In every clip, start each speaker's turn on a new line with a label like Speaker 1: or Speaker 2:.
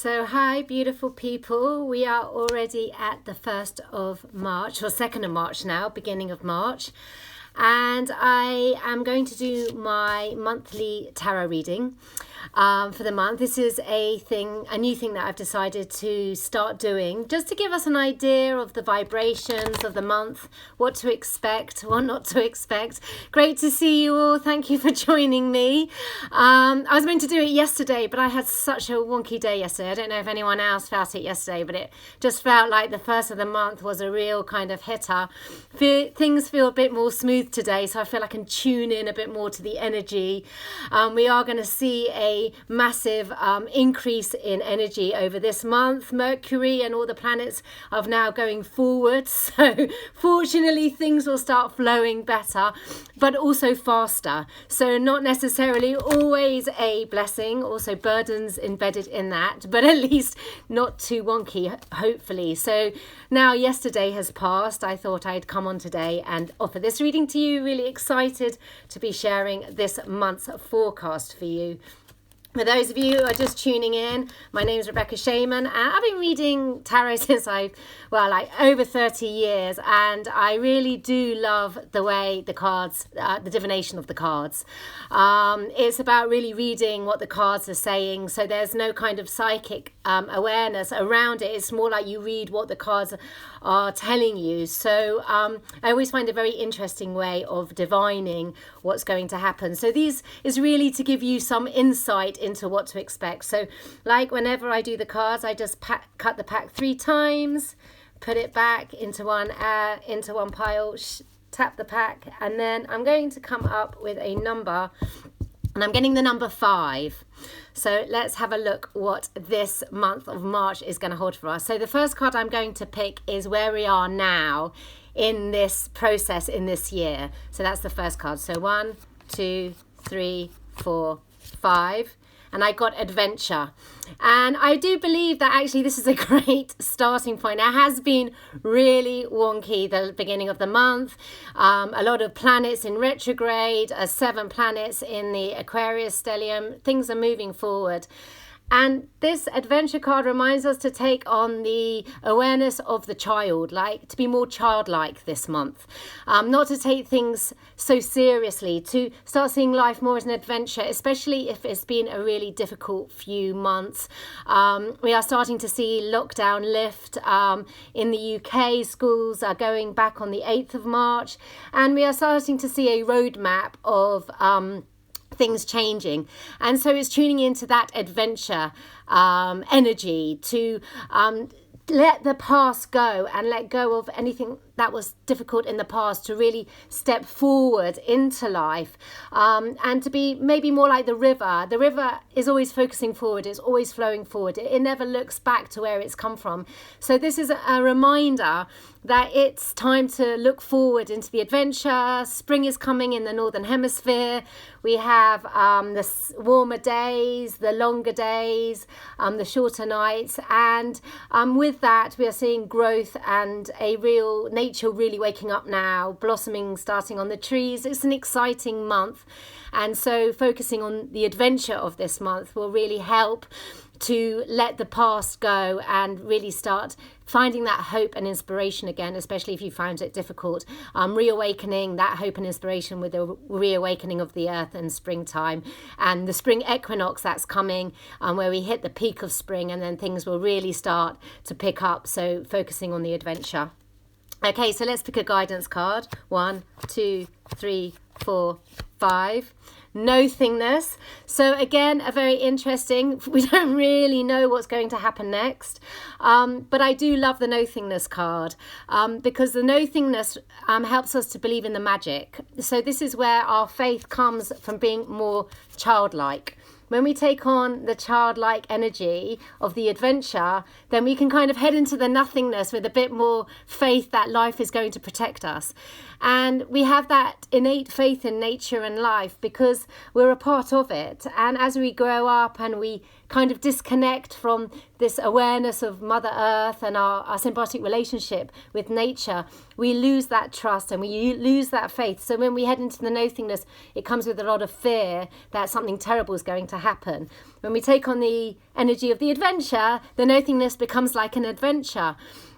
Speaker 1: So hi beautiful people, we are already at the 1st of March or 2nd of March now, beginning of March, and I am going to do my monthly tarot reading for the month. This is a new thing that I've decided to start doing, just to give us an idea of the vibrations of the month, what to expect, what not to expect. Great to see you all. Thank you for joining me. I was meant to do it yesterday, but I had such a wonky day yesterday. I don't know if anyone else felt it yesterday, but it just felt like the first of the month was a real kind of hitter. Things feel a bit more smooth today, so I feel I can tune in a bit more to the energy. We are going to see a massive increase in energy over this month. Mercury and all the planets are now going forward, so fortunately things will start flowing better, but also faster. So not necessarily always a blessing, also burdens embedded in that, but at least not too wonky, hopefully. So now yesterday has passed, I thought I'd come on today and offer this reading to you. Really excited to be sharing this month's forecast for you. For those of you who are just tuning in, my name is Rebekah Shaman, and I've been reading tarot since over 30 years, and I really do love the way the cards, the divination of the cards. It's about really reading what the cards are saying, so there's no kind of psychic awareness around it. It's more like you read what the cards are telling you. So I always find a very interesting way of divining what's going to happen. So these is really to give you some insight into what to expect. So like whenever I do the cards, I just cut the pack 3 times, put it back into one pile, tap the pack, and then I'm going to come up with a number, and I'm getting the number 5. So let's have a look what this month of March is going to hold for us. So the first card I'm going to pick is where we are now in this process in this year. So that's the first card. So 1, 2, 3, 4, 5. And I got adventure. And I do believe that actually this is a great starting point. It has been really wonky the beginning of the month. A lot of planets in retrograde, 7 planets in the Aquarius stellium. Things are moving forward. And this adventure card reminds us to take on the awareness of the child, like to be more childlike this month, not to take things so seriously, to start seeing life more as an adventure, especially if it's been a really difficult few months. We are starting to see lockdown lift in the UK. Schools are going back on the 8th of March, and we are starting to see a roadmap of things changing, and so it's tuning into that adventure energy to let the past go and let go of anything that was difficult in the past, to really step forward into life, and to be maybe more like the river. The river is always focusing forward, it's always flowing forward, it never looks back to where it's come from. So this is a reminder that it's time to look forward into the adventure. Spring is coming in the northern hemisphere. We have the warmer days, the longer days, the shorter nights, and with that we are seeing growth and a real nature really waking up now, blossoming starting on the trees. It's an exciting month, and so focusing on the adventure of this month will really help to let the past go and really start finding that hope and inspiration again, especially if you found it difficult. Reawakening that hope and inspiration with the reawakening of the earth and springtime and the spring equinox that's coming, where we hit the peak of spring, and then things will really start to pick up. So focusing on the adventure. Okay, so let's pick a guidance card. 1, 2, 3, 4, 5. Nothingness. So again, a very interesting, we don't really know what's going to happen next, but I do love the nothingness card, because the nothingness helps us to believe in the magic. So this is where our faith comes from, being more childlike. When we take on the childlike energy of the adventure, then we can kind of head into the nothingness with a bit more faith that life is going to protect us. And we have that innate faith in nature and life because we're a part of it. And as we grow up and we kind of disconnect from this awareness of Mother Earth and our symbiotic relationship with nature, we lose that trust and we lose that faith. So when we head into the nothingness, it comes with a lot of fear that something terrible is going to happen. When we take on the energy of the adventure, the nothingness becomes like an adventure.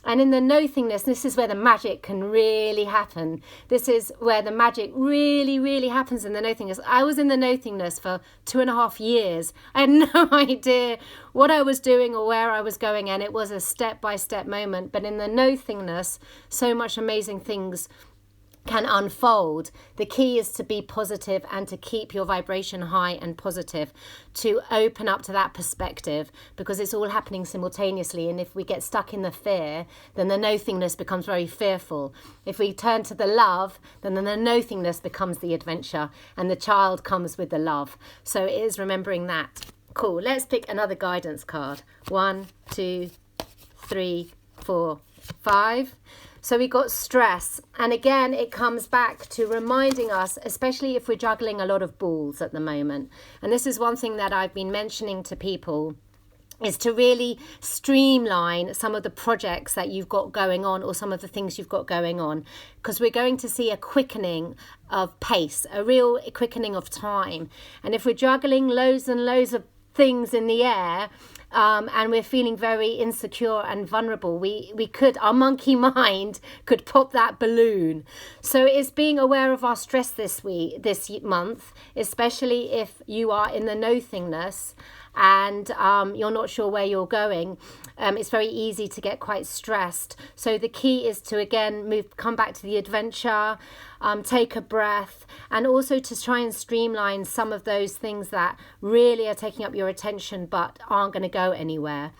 Speaker 1: And in the nothingness, this is where the magic can really happen. This is where the magic really, really happens in the nothingness. I was in the nothingness for 2.5 years. I had no idea what I was doing or where I was going, and it was a step-by-step moment. But in the nothingness, so much amazing things can unfold. The key is to be positive and to keep your vibration high and positive, to open up to that perspective, because it's all happening simultaneously. And if we get stuck in the fear, then the nothingness becomes very fearful. If we turn to the love, then the nothingness becomes the adventure, and the child comes with the love. So it is remembering that. Cool. Let's pick another guidance card. 1, 2, 3, 4, 5. So we got stress, and again it comes back to reminding us, especially if we're juggling a lot of balls at the moment, and this is one thing that I've been mentioning to people, is to really streamline some of the projects that you've got going on, or some of the things you've got going on, because we're going to see a quickening of pace, a real quickening of time. And if we're juggling loads and loads of things in the air, and we're feeling very insecure and vulnerable, we could, our monkey mind could pop that balloon. So it's being aware of our stress this month, especially if you are in the nothingness and you're not sure where you're going. It's very easy to get quite stressed. So the key is to, again, come back to the adventure, take a breath, and also to try and streamline some of those things that really are taking up your attention but aren't going to go anywhere.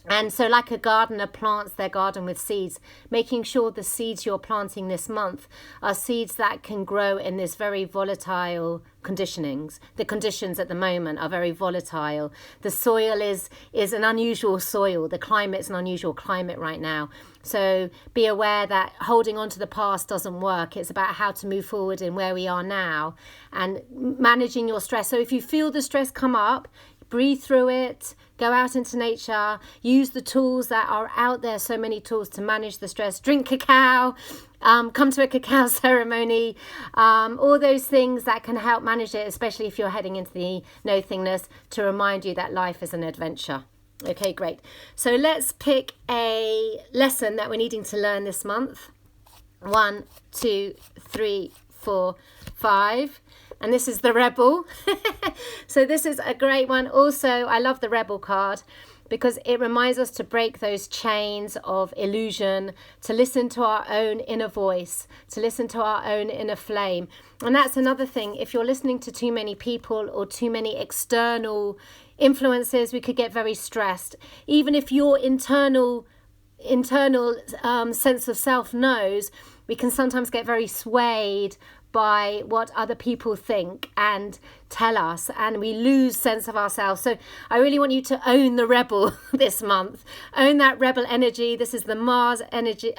Speaker 1: And so like a gardener plants their garden with seeds, making sure the seeds you're planting this month are seeds that can grow in this very volatile conditionings. The conditions at the moment are very volatile. The soil is an unusual soil. The climate's an unusual climate right now. So be aware that holding on to the past doesn't work. It's about how to move forward in where we are now and managing your stress. So if you feel the stress come up, breathe through it, go out into nature, use the tools that are out there, so many tools to manage the stress. Drink cacao, come to a cacao ceremony, all those things that can help manage it, especially if you're heading into the nothingness, to remind you that life is an adventure. Okay, great. So let's pick a lesson that we're needing to learn this month. 1, 2, 3, 4, 5. And this is the Rebel. So this is a great one. Also, I love the Rebel card because it reminds us to break those chains of illusion, to listen to our own inner voice, to listen to our own inner flame. And that's another thing. If you're listening to too many people or too many external influences, we could get very stressed. Even if your internal sense of self knows, we can sometimes get very swayed by what other people think and tell us, and we lose sense of ourselves. So I really want you to own the Rebel this month. Own that Rebel energy. This is the Mars energy,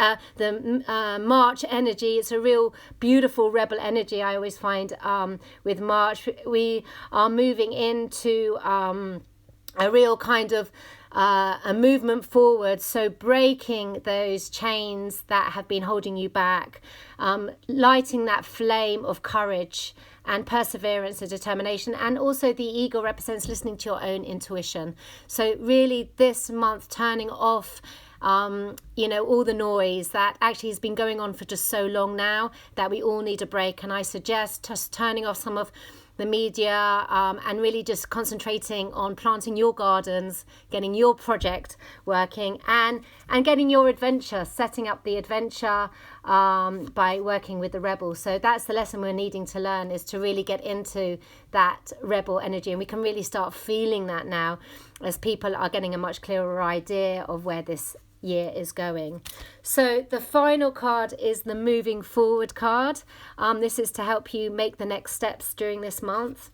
Speaker 1: March energy. It's a real beautiful Rebel energy. I always find with March, we are moving into a real kind of a movement forward, so breaking those chains that have been holding you back, lighting that flame of courage and perseverance and determination. And also the eagle represents listening to your own intuition. So really this month, turning off all the noise that actually has been going on for just so long now that we all need a break. And I suggest just turning off some of the media and really just concentrating on planting your gardens, getting your project working, and getting your adventure, setting up the adventure by working with the Rebel. So that's the lesson we're needing to learn, is to really get into that Rebel energy. And we can really start feeling that now as people are getting a much clearer idea of where this year is going. So the final card is the moving forward card. This is to help you make the next steps during this month.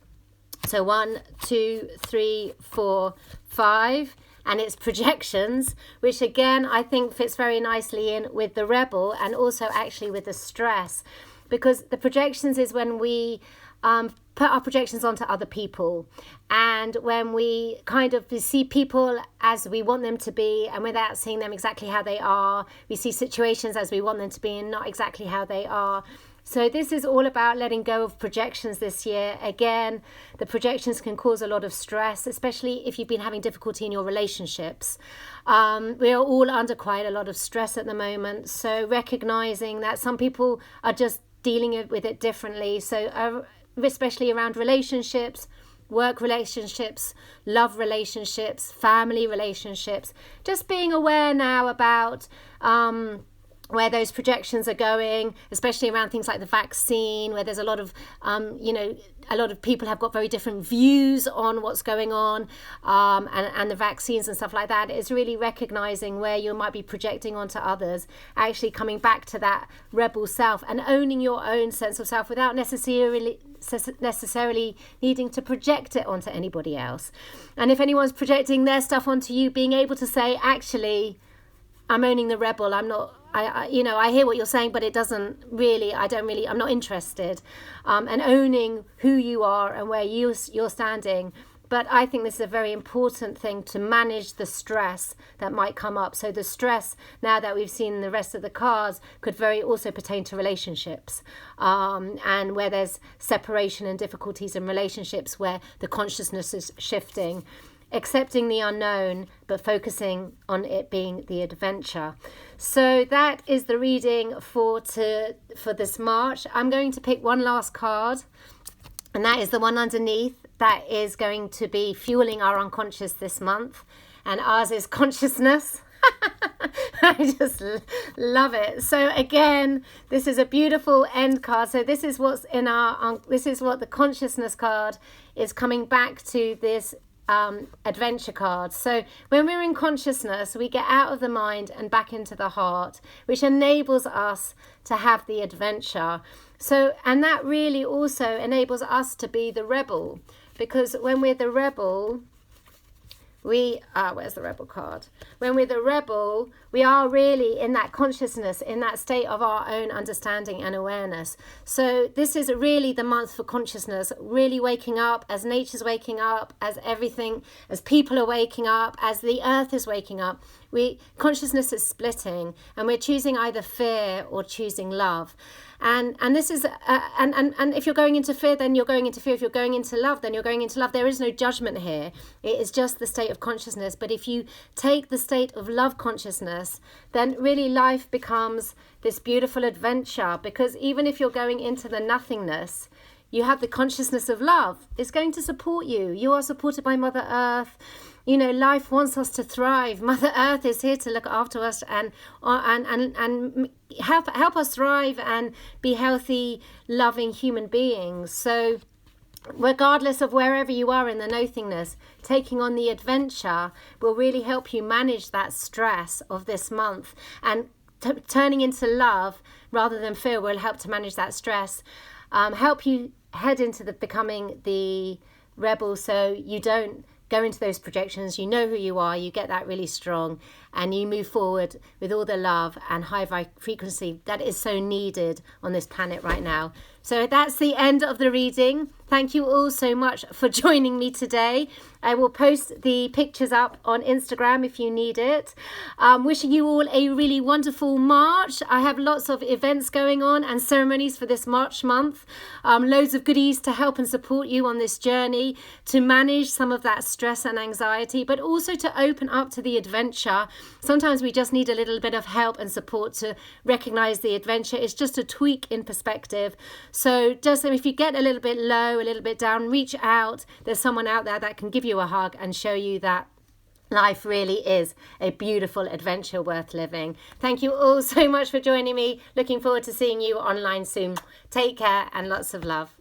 Speaker 1: So 1, 2, 3, 4, 5, and it's projections, which again I think fits very nicely in with the Rebel and also actually with the stress, because the projections is when we put our projections onto other people. And when we kind of see people as we want them to be and without seeing them exactly how they are, we see situations as we want them to be and not exactly how they are. So this is all about letting go of projections this year. Again, the projections can cause a lot of stress, especially if you've been having difficulty in your relationships. We are all under quite a lot of stress at the moment. So recognizing that some people are just dealing with it differently. So especially around relationships, work relationships, love relationships, family relationships, just being aware now about where those projections are going, especially around things like the vaccine, where there's a lot of, a lot of people have got very different views on what's going on, and the vaccines and stuff like that. It's really recognizing where you might be projecting onto others, actually coming back to that rebel self and owning your own sense of self without necessarily needing to project it onto anybody else. And if anyone's projecting their stuff onto you, being able to say, actually, I'm owning the rebel. I'm not, I hear what you're saying, but it doesn't really, I'm not interested. And owning who you are and where you're standing. But I think this is a very important thing to manage the stress that might come up. So the stress, now that we've seen the rest of the cards, could very also pertain to relationships. And where there's separation and difficulties in relationships, where the consciousness is shifting. Accepting the unknown, but focusing on it being the adventure. So that is the reading for this March. I'm going to pick one last card, and that is the one underneath. That is going to be fueling our unconscious this month, and ours is consciousness. I just love it. So again, this is a beautiful end card. So this is what's in this is what the consciousness card is coming back to, this adventure card. So when we're in consciousness, we get out of the mind and back into the heart, which enables us to have the adventure. So, and that really also enables us to be the rebel, because when we're the rebel, where's the rebel card? When we're the rebel, we are really in that consciousness, in that state of our own understanding and awareness. So this is really the month for consciousness, really waking up as nature's waking up, as everything, as people are waking up, as the earth is waking up. Consciousness is splitting, and we're choosing either fear or choosing love. And this is and if you're going into fear, then you're going into fear. If you're going into love, then you're going into love. There is no judgment here. It is just the state of consciousness. But if you take the state of love consciousness, then really life becomes this beautiful adventure. Because even if you're going into the nothingness, you have the consciousness of love. It's going to support you. You are supported by Mother Earth. Life wants us to thrive. Mother Earth is here to look after us and help us thrive and be healthy, loving human beings. So regardless of wherever you are in the nothingness, taking on the adventure will really help you manage that stress of this month. And turning into love rather than fear will help to manage that stress, help you head into becoming the rebel, so you don't go into those projections. You know who you are, you get that really strong, and you move forward with all the love and high frequency that is so needed on this planet right now. So that's the end of the reading. Thank you all so much for joining me today. I will post the pictures up on Instagram if you need it. Wishing you all a really wonderful March. I have lots of events going on and ceremonies for this March month. Loads of goodies to help and support you on this journey to manage some of that stress and anxiety, but also to open up to the adventure. Sometimes we just need a little bit of help and support to recognize the adventure. It's just a tweak in perspective. So just if you get a little bit low, a little bit down, reach out. There's someone out there that can give you a hug and show you that life really is a beautiful adventure worth living. Thank you all so much for joining me. Looking forward to seeing you online soon. Take care and lots of love.